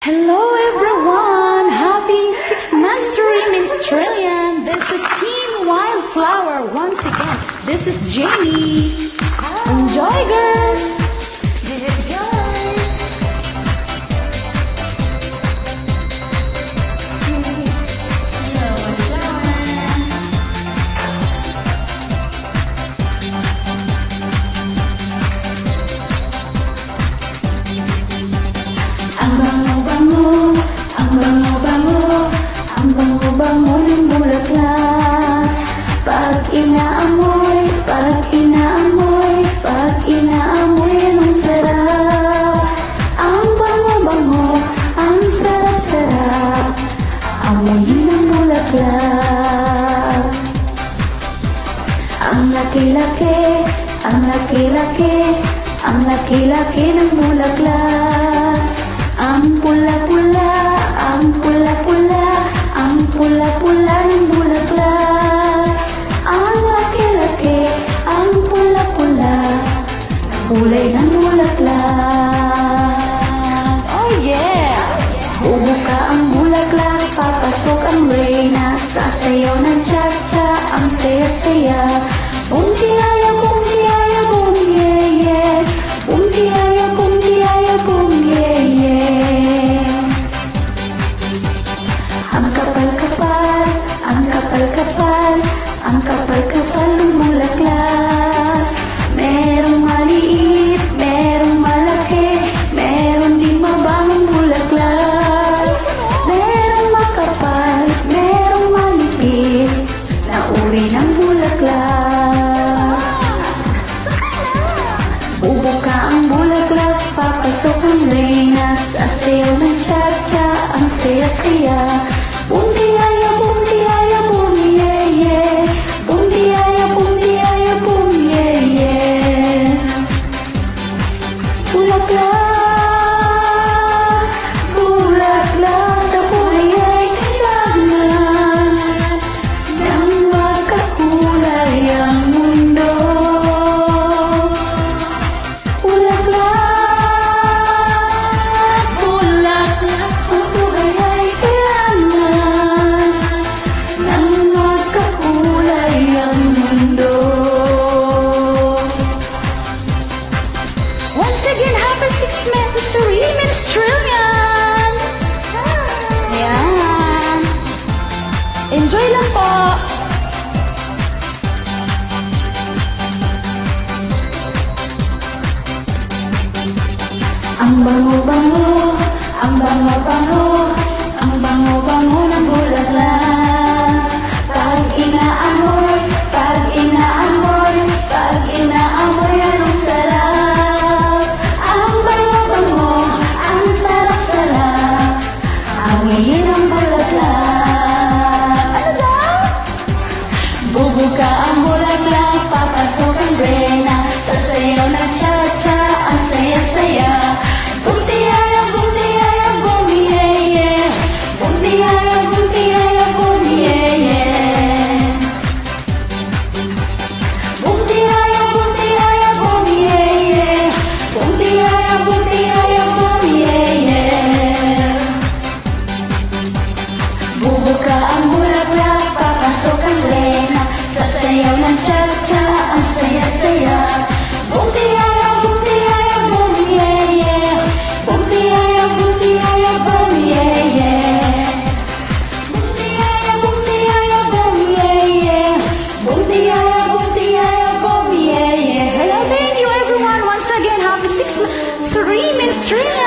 Hello everyone! Happy 6th Nursery Ministerian! This is Team Wildflower once again. This is Jamie. Enjoy, girls! Give it a go! Bango ng bulaklak. Pag inaamoy, ang sarap. Ang bango-bango, ang sarap-sarap. Amoyin ng bulaklak. Ang laki-laki ng bulaklak. Ang pula-pula ng bulaklak. Ang laki-laki, ang pula-pula, kulay ng bulaklak. Oh yeah! Bubuka ang bulaklak, papasok ang reyna, sasayaw ng cha-cha, ang saya-saya. Bum-tiyaya, bum-tiyaya, bum-ye-ye. Bum-tiyaya, bum-tiyaya, bum-ye-ye. Ang kapal-kapal ng bulaklak. Merong maliit, merong malaki, meron din mabangang bulaklak. Merong makapal, merong manipis, na uri ng bulaklak. Bubuka ang bulaklak, papasok ang reyna, sasayaw ng cha-cha, ang saya-saya. Bum-tiyaya, bum-tiyaya, bum-ye-ye. Bum-tiyaya, bum-tiyaya, bum-ye-ye. Bulaklak, bulaklak sa buhay ay kailangan ng magkakulay ang mundo. Bulaklak, bulaklak sa buhay ay kailangan ng magkakulay ang mundo. Once again, happy 6th Nursery Ministerian! Yan! Enjoy lang po! Ang bango-bango ng bulaklak. Pag inaamoy, anong sarap. Ang bango-bango, ang sarap-sarap. Amoyin ang bulaklak. Ano daw? Bubuka ang bulaklak, papasok ang reyna, sasayaw ng cha-cha, ang saya-saya. Bum-tiyaya, bum-tiyaya, bum-ye-ye. Bum-tiyaya, bum-tiyaya, bum-ye-ye. Bum-tiyaya, bum-tiyaya, bum-ye-ye. Bum-tiyaya, bum-tiyaya, bum-ye-ye. Bubuka ang bulaklak, papasok ang reyna, sasayaw ng cha-cha, ang saya-saya. Bum-tiyaya, bum-tiyaya, bum-ye-ye. Bum-tiyaya, bum-tiyaya, bum-ye-ye. Bum-tiyaya, bum-tiyaya, bum-ye-ye. Bum-tiyaya, bum-tiyaya, bum-ye-ye. Hello, thank you everyone! Once again, happy 6th Nursery Ministerian!